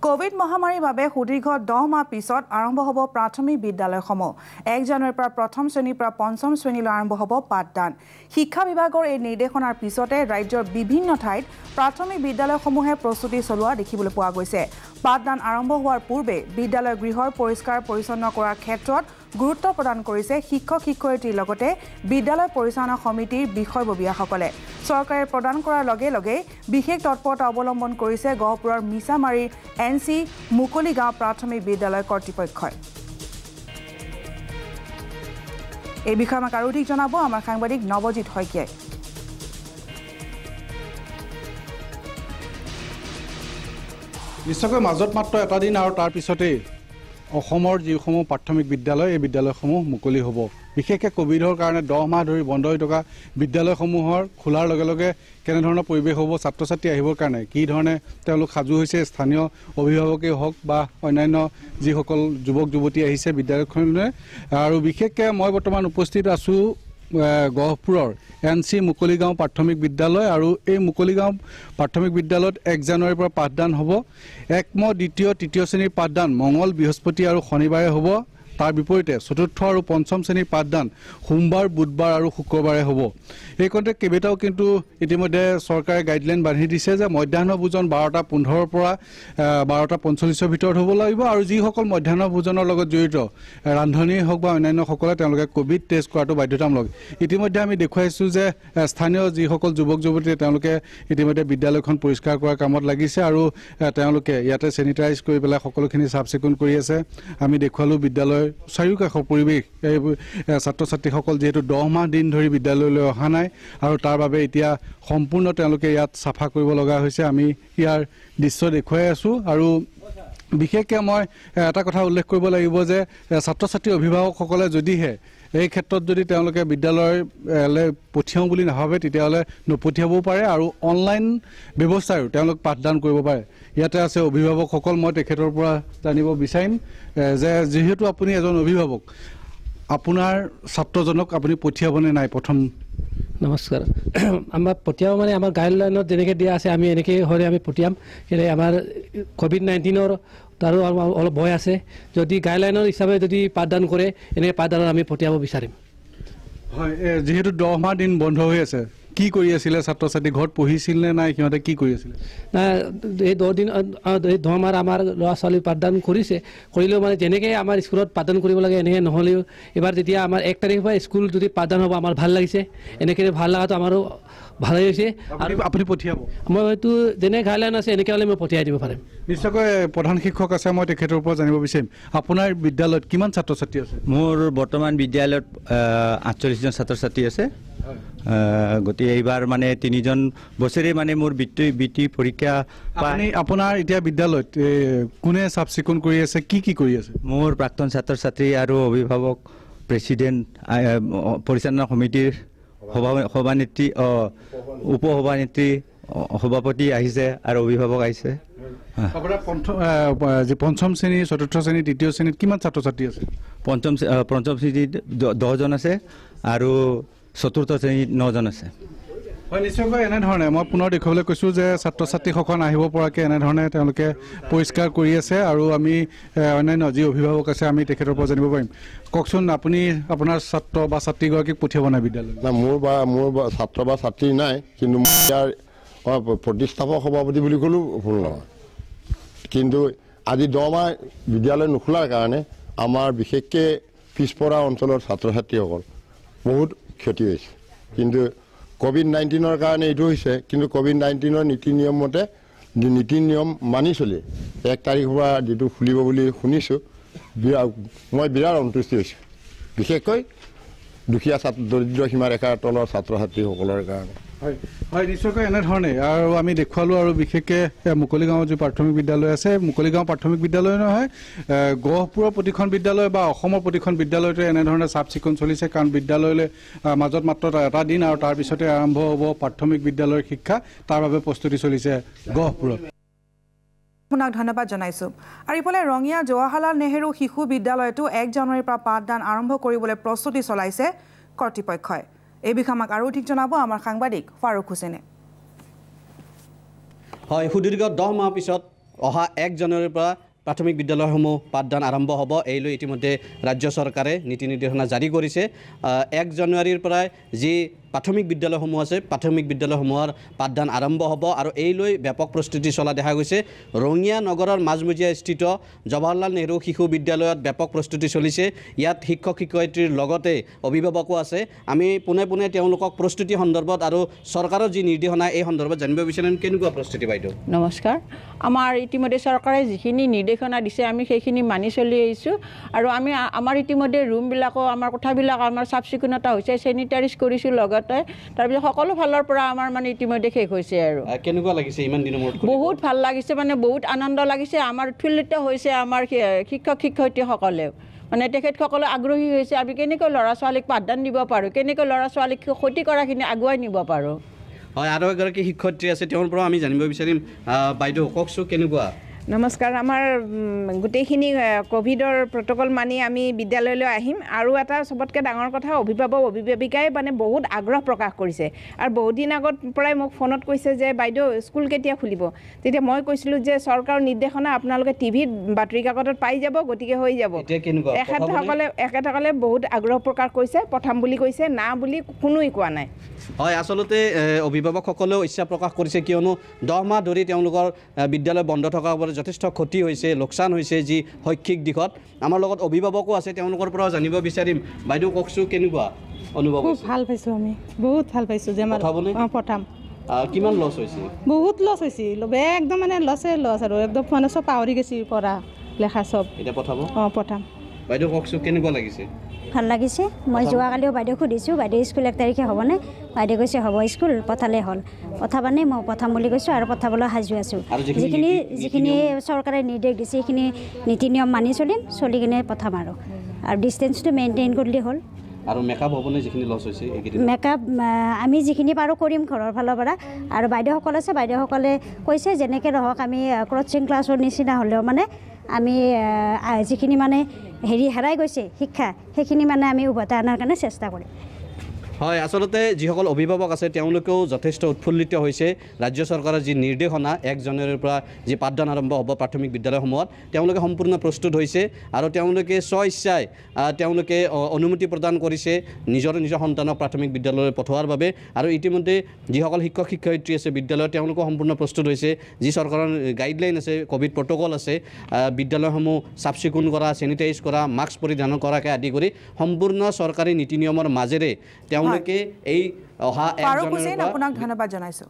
Covid মহামাৰীৰ বাবে সুদীৰ্ঘ 10 মাহ পিছত আৰম্ভ হ'ব প্ৰাথমিক বিদ্যালয়সমূহ 1 জানুৱাৰীৰ পৰা প্ৰথম শ্ৰেণীৰ পৰা পঞ্চম শ্ৰেণীলৈ আৰম্ভ হ'ব পাঠদান শিক্ষা বিভাগৰ এই নিৰ্দেশনাৰ পিছতে ৰাজ্যৰ বিভিন্ন ঠাইত প্ৰাথমিক বিদ্যালয়সমূহে প্ৰস্তুতি চলোৱা দেখিবলৈ পোৱা গৈছে পাঠদান আৰম্ভ হোৱাৰ পূৰ্বে বিদ্যালয় গৃহৰ পৰিষ্কাৰ পৰিচ্ছন্ন কৰাৰ ক্ষেত্ৰত গুৰুত্ব প্ৰদান কৰিছে শিক্ষক শিক্ষয়িত্ৰীৰ লগতে বিদ্যালয় পৰিচালনা সমিতিৰ বিষয়ববীয়াসকলে চৰকাৰে প্ৰদান কৰাৰ লগে লগে বিশেষ তৎপৰতা অৱলম্বন কৰিছে গহপুৰৰ মিছামাৰীৰ এনসি মুকলি গাঁও প্ৰাথমিক বিদ্যালয় কৰ্তৃপক্ষই এই বিষয়ে আমাক আৰু অধিক জনাব আমাৰ সাংবাদিক নৱজিৎ শইকীয়াই নিশ্চয়কৈ মাজত মাত্ৰ এটা দিন আৰু তাৰ পিছতে অসমৰ যিসমূহ প্ৰাথমিক বিদ্যালয় এই বিদ্যালয়সমূহ মুকলি হ'ব বিশেষকৈ কোভিডৰ কাৰণে 10 মাহ ধৰি বন্ধ হৈ থকা বিদ্যালয়সমূহৰ খোলাৰ লগে লগে কেনে ধৰণৰ পৰিৱেশ হ'ব ছাত্ৰ ছাত্ৰী আহিবৰ কাৰণে কি ধৰণে তেওঁলোক সাজু হৈছে স্থানীয় অভিভাৱকেই হওক বা অন্যান্য যিসকল যুৱক যুৱতী আহিছে বিদ্যালয়খনলৈ আৰু বিশেষকৈ মই বৰ্তমান উপস্থিত আছোঁ গহপুৰৰ এনসি মুকলি গাঁও প্ৰাথমিক বিদ্যালয় আৰু এই মুকলি গাঁও প্ৰাথমিক বিদ্যালয়ত 1 জানুৱাৰীৰ পৰা পাঠদান হ'ব একম দ্বিতীয় তৃতীয় শ্ৰেণীৰ পাঠদান মঙ্গল বৃহস্পতি আৰু শনিবাৰে হ'ব তাৰ বিপৰীতে চতুৰ্থ আৰু পঞ্চম শ্ৰেণীৰ পাঠদান সোমবাৰ বুধবাৰ আৰু শুক্ৰবাৰে হ'ব এই কন্তে কেবেটাও কিন্তু ইতিমধ্যে চৰকাৰে গাইডলাইন বান্ধি দিছে যে মধ্যাহ্ন ভোজন 12:15 পৰা 12:45 ভিতৰত হ'ব লাগিব আৰু যিসকল মধ্যাহ্ন ভোজনৰ লগত জড়িত ৰান্ধনী হওক বা অন্যান্য সকলে তেওঁলোকে কোভিড টেষ্ট কৰাটো বাধ্যতামূলক ইতিমধ্যে আমি দেখুৱাইছো যে স্থানীয় যিসকল যুৱক যুৱতী তেওঁলোকে ইতিমধ্যে বিদ্যালয়খন পৰিষ্কাৰ কৰাৰ কামত লাগিছে আৰু তেওঁলোকে ইয়াতে স্যানিটাইজ কৰি পেলাই সকলোখিনি চাফচিকুণ কৰি আছে আমি দেখুৱালো বিদ্যালয় চাৰিওকাষৰ পৰিৱেশ এই ছাত্ৰ ছাত্ৰীসকল যেহেতু 10 মাহ দিন ধৰি বিদ্যালয়লৈ অহা নাই আৰু তাৰ বাবে এতিয়া সম্পূৰ্ণ তেওঁলোকে ইয়াত সাফা কৰিব লগা হৈছে আমি ইয়াৰ দৃশ্য দেখুৱাই আছো আৰু বিশেষকৈ মই এটা কথা উল্লেখ কৰিব লাগিব যে ছাত্ৰ ছাত্ৰী অভিভাৱকসকলে যদিহে এই ক্ষেত্ৰত যদি তেওঁলোকে বিদ্যালয়লৈ পঠিয়াও বুলি নাভাবে তেতিয়াহলে নপঠিয়াবও পাৰে আৰু অনলাইন ব্যৱস্থাৰো তেওঁলোক পাঠদান কৰিব পাৰে ইয়াতে আছে অভিভাৱকসকল মই তেখেতৰ পৰা জানিব বিচাৰিম যে যেহেতু আপুনি এজন অভিভাৱক আপোনাৰ ছাত্ৰজনক আপুনি পঠিয়াবনে নাই প্ৰথম নমস্কাৰ আমাৰ পঠিয়াও মানে আমাৰ গাইডলাইনত যেনেকৈ দিয়া আছে আমি এনেকৈ হ'লে আমি পঠিয়াম কিন্তু আমাৰ কোভিড-19ৰ তাৰো অলপ ভয় আছে যদি গাইডলাইনৰ হিচাপে যদি পাঠদান কৰে এনে পাঠদানত আমি পঠিয়াব বিচাৰিম হয় যেহেতু 10 মাহ দিন বন্ধ হৈ আছে কি কৰি আছিল ছাত্ৰ ছাত্ৰী ঘৰত পঢ়িছিল নে নাই কিহতে কি কৰি আছিল না এই 10 দিন এই 10 মাহ আমাৰ ল'ৰা ছোৱালী পাঠদান কৰিলেও মানে যেনেকৈ আমাৰ স্কুলত পাঠদান কৰিব লাগে এনেকৈ নহ'লেও এবাৰ যেতিয়া আমাৰ 1 তাৰিখৰ পৰা স্কুল যদি পাঠদান হ'ব আমাৰ ভাল লাগিছে এনেকৈ ভাল লগাটো আমাৰো ভালেই হৈছে আৰু আপুনি পঠিয়াব মই হয়তো যেনে গাইডলাইন আছে এনেকৈ হ'লে মই পঠিয়াই দিব পাৰিম নিশ্চয়কৈ প্ৰধান শিক্ষক আছে মই তেখেতৰ পৰা জানিব বিচাৰিম আপোনাৰ বিদ্যালয়ত কিমান ছাত্ৰ ছাত্ৰী আছে মোৰ বৰ্তমান বিদ্যালয়ত 48 জন ছাত্ৰ ছাত্ৰী আছে গতি এইবাৰ মানে 3 জন বছৰে মানে মোৰ বিটি পৰীক্ষা আপোনাৰ এতিয়া বিদ্যালয়ত কোনে চাফচিকুণ কৰি আছে কি কৰি আছে মোৰ প্ৰাক্তন ছাত্ৰ ছাত্ৰী আৰু অভিভাৱক প্ৰেসিডেন্ট পৰিচালনা সমিতিৰ সভানেত্ৰী উপসভানেত্ৰী সভাপতি আহিছে আৰু অভিভাৱক আহিছে আপোনাৰ পঞ্চম শ্ৰেণী চতুৰ্থ শ্ৰেণী তৃতীয় শ্ৰেণীত কিমান ছাত্ৰ ছাত্ৰী আছে পঞ্চম শ্ৰেণীত 10 জন আছে আৰু চতুৰ্থ শ্ৰেণীত 9 জন আছে হয় নিশ্চয়কৈ এনেধৰণে মই পুনৰ দেখুৱাবলৈ কৈছোঁ যে ছাত্ৰ ছাত্ৰীসকল আহিব পৰাকৈ এনেধৰণে তেওঁলোকে পৰিষ্কাৰ কৰি আছে আৰু আমি অন্যান্য যি অভিভাৱক আছে আমি তেখেতৰ পৰা জানিব পাৰিম কওকচোন আপুনি আপোনাৰ ছাত্ৰ বা ছাত্ৰীগৰাকীক পঠিয়াব নাই বিদ্যালয় মোৰ ছাত্ৰ বা ছাত্ৰী নাই কিন্তু ইয়াৰ প্ৰতিষ্ঠাপক সভাপতি বুলি ক'লেও ভুল নহয় কিন্তু আজি 10 মাহ বিদ্যালয় নোখোলাৰ কাৰণে আমাৰ বিশেষকৈ পিছপৰা অঞ্চলৰ ছাত্ৰ ছাত্ৰীসকল বহুত ক্ষতি হৈছে কিন্তু কোভিড-19ৰ কাৰণে এইটো হৈছে কিন্তু কোভিড-19ৰ নীতি নিয়ম মানি চলি 1 তাৰিখৰ পৰা যেটো খুলিব বুলি শুনিছোঁ মই বিৰাট সন্তুষ্টি হৈছোঁ বিশেষকৈ দুখীয়া দৰিদ্ৰ সীমাৰেখাৰ তলৰ ছাত্ৰ ছাত্ৰীসকলৰ কাৰণে হয় নিশ্চয়কৈ এনেধৰণে আৰু আমি দেখুৱালোঁ আৰু বিশেষকৈ মুকলি গাঁৱৰ যি প্ৰাথমিক বিদ্যালয় আছে মুকলি গাঁও প্ৰাথমিক বিদ্যালয় নহয় গহপুৰৰ প্ৰতিখন বিদ্যালয় বা অসমৰ প্ৰতিখন বিদ্যালয়তে এনেধৰণে চাফচিকুণ চলিছে কাৰণ বিদ্যালয়লৈ মাজত মাত্ৰ এটা দিন আৰু তাৰ পিছতে আৰম্ভ হ'ব প্ৰাথমিক বিদ্যালয়ৰ শিক্ষা তাৰ বাবে প্ৰস্তুতি চলিছে গহপুৰত আপোনাক ধন্যবাদ জনাইছোঁ আৰু ইফালে ৰঙিয়া জৱাহৰলাল নেহেৰু শিশু বিদ্যালয়তো 1 জানুৱাৰীৰ পৰা পাঠদান আৰম্ভ কৰিবলৈ প্ৰস্তুতি চলাইছে কৰ্তৃপক্ষই এই বিষয়ে আমাক আৰু ঠিক জনাব আমাৰ সাংবাদিক ফাৰুক হুছেইনে হয় সুদীৰ্ঘ 10 মাহ পিছত অহা 1 জানুৱাৰীৰ পৰা প্ৰাথমিক বিদ্যালয়সমূহ পাঠদান আৰম্ভ হ'ব। এই লৈ ইতিমধ্যে ৰাজ্য চৰকাৰে নীতি নিৰ্দেশনা জাৰি কৰিছে। 1 জানুৱাৰীৰ পৰাই যি প্ৰাথমিক বিদ্যালয়সমূহ আছে প্ৰাথমিক বিদ্যালয়সমূহৰ পাঠদান আৰম্ভ হ'ব আৰু এই লৈ ব্যাপক প্ৰস্তুতি চলা দেখা গৈছে। ৰঙিয়া নগৰৰ মাজমজিয়া স্থিত জৱাহৰলাল নেহৰু শিশু বিদ্যালয়ত ব্যাপক প্ৰস্তুতি চলিছে। ইয়াত শিক্ষক শিক্ষয়িত্ৰীৰ লগতে অভিভাৱকো আছে। আমি পোনে পোনে তেওঁলোকক প্ৰস্তুতি সন্দৰ্ভত আৰু চৰকাৰৰ যি নিৰ্দেশনা এই সন্দৰ্ভত জানিব বিচাৰিম। কেনেকুৱা প্ৰস্তুতি বাইদেউ? নমস্কাৰ। আমাৰ ইতিমধ্যে চৰকাৰে যিখিনি নিৰ্দেশনা দিছে আমি সেইখিনি মানি চলি আহিছোঁ আৰু আমি আমাৰ ইতিমধ্যে ৰুমবিলাকো আমাৰ কোঠাবিলাক আমাৰ চাফ চিকুণতা হৈছে, চেনিটাইজ কৰিছোঁ। লগতে তাৰপিছত সকলো ফালৰ পৰা আমাৰ মানে ইতিমধ্যে শেষ হৈছে। আৰু কেনেকুৱা লাগিছে ইমান দিনৰ মূৰত? বহুত ভাল লাগিছে, মানে বহুত আনন্দ লাগিছে। আমাৰ উৎফুল্লিত হৈছে আমাৰ শিক্ষক শিক্ষয়িত্ৰীসকলেও, মানে তেখেতসকলে আগ্ৰহী হৈছে আমি কেনেকৈ ল'ৰা ছোৱালীক পাঠদান দিব পাৰোঁ, কেনেকৈ ল'ৰা ছোৱালীক ক্ষতি কৰাখিনি আগুৱাই নিব পাৰোঁ। হয়, আৰু এগৰাকী শিক্ষয়িত্ৰী আছে, তেওঁৰ পৰা আমি জানিব বিচাৰিম। বাইদেউ কওকচোন কেনেকুৱা? নমস্কাৰ। আমাৰ গোটেইখিনি ক'ভিডৰ প্ৰট'কল মানি আমি বিদ্যালয়লৈ আহিম। আৰু এটা চবতকৈ ডাঙৰ কথা, অভিভাৱক অভিভাৱিকাই মানে বহুত আগ্ৰহ প্ৰকাশ কৰিছে আৰু বহুত দিন আগত পৰাই মোক ফোনত কৈছে যে বাইদেউ স্কুল কেতিয়া খুলিব। তেতিয়া মই কৈছিলোঁ যে চৰকাৰৰ নিৰ্দেশনা আপোনালোকে টিভিত বাতৰি কাকতত পাই যাব, গতিকে হৈ যাব। এখেতসকলে বহুত আগ্ৰহ প্ৰকাশ কৰিছে, পঠাম বুলি কৈছে, না বুলি কোনোৱে কোৱা নাই। হয়, আচলতে অভিভাৱকসকলেও ইচ্ছা প্ৰকাশ কৰিছে, কিয়নো 10 মাহ ধৰি তেওঁলোকৰ বিদ্যালয় বন্ধ থকাৰ বাবে যথেষ্ট ক্ষতি হৈছে, লোকচান হৈছে যি শৈক্ষিক দিশত। আমাৰ লগত অভিভাৱকো আছে, তেওঁলোকৰ পৰাও জানিব বিচাৰিম। বাইদেউ কওকচোন কেনেকুৱা অনুভৱ? খুব ভাল পাইছোঁ, আমি বহুত ভাল পাইছোঁ যে আমাৰ পঠাম। কিমান লছ হৈছে? বহুত লছ হৈছিল, একদম মানে লছ আৰু একদম মানে চব পাহৰি গৈছে, পঢ়া লেখা চব। এতিয়া পঠাব? পঠাম। বাইদেউ কওকচোন কেনেকুৱা লাগিছে? ভাল লাগিছে। মই যোৱাকালিও বাইদেউক সুধিছোঁ, বাইদেউ স্কুল 1 তাৰিখে হ'বনে? বাইদেউ কৈছে হ'ব, স্কুল পঠালে হ'ল। পঠাবানে? মই পঠাম বুলি কৈছোঁ আৰু পঠাবলৈ সাজু আছোঁ। যিখিনি চৰকাৰে নিৰ্দেশ দিছে সেইখিনি নীতি নিয়ম মানি চলি কিনে পঠাম আৰু ডিষ্টেঞ্চটো মেইনটেইন কৰিলে হ'ল। আৰু মেকআপ হ'বনে যিখিনি লছ হৈছে? মেকআপ আমি যিখিনি পাৰোঁ কৰিম ঘৰৰ ফালৰ পৰা। আৰু বাইদেউসকল আছে, বাইদেউসকলে কৈছে যেনেকৈ নহওক আমি ক্ৰচিং ক্লাছৰ নিচিনা হ'লেও মানে আমি যিখিনি মানে হেৰাই গৈছে শিক্ষা, সেইখিনি মানে আমি উভতাই অনাৰ কাৰণে চেষ্টা কৰিম। হয়, আচলতে যিসকল অভিভাৱক আছে তেওঁলোকেও যথেষ্ট উৎফুল্লিত হৈছে। ৰাজ্য চৰকাৰৰ যি নিৰ্দেশনা 1 জানুৱাৰীৰ পৰা যি পাঠদান আৰম্ভ হ'ব প্ৰাথমিক বিদ্যালয়সমূহত, তেওঁলোকে সম্পূৰ্ণ প্ৰস্তুত হৈছে আৰু তেওঁলোকে স্বইচ্ছাই তেওঁলোকে অনুমতি প্ৰদান কৰিছে নিজৰ সন্তানক প্ৰাথমিক বিদ্যালয়লৈ পঠোৱাৰ বাবে। আৰু ইতিমধ্যে যিসকল শিক্ষক শিক্ষয়িত্ৰী আছে বিদ্যালয়ত তেওঁলোকো সম্পূৰ্ণ প্ৰস্তুত হৈছে। যি চৰকাৰৰ গাইডলাইন আছে, ক'ভিড প্ৰট'কল আছে, বিদ্যালয়সমূহ চাফ চিকুণ কৰা, চেনিটাইজ কৰা, মাস্ক পৰিধান কৰাকে আদি কৰি সম্পূৰ্ণ চৰকাৰী নীতি নিয়মৰ মাজেৰে তেওঁলোকে এই অহা 1 জানুৱাৰীৰ পৰা আপোনাক ধন্যবাদ জনাইছোঁ।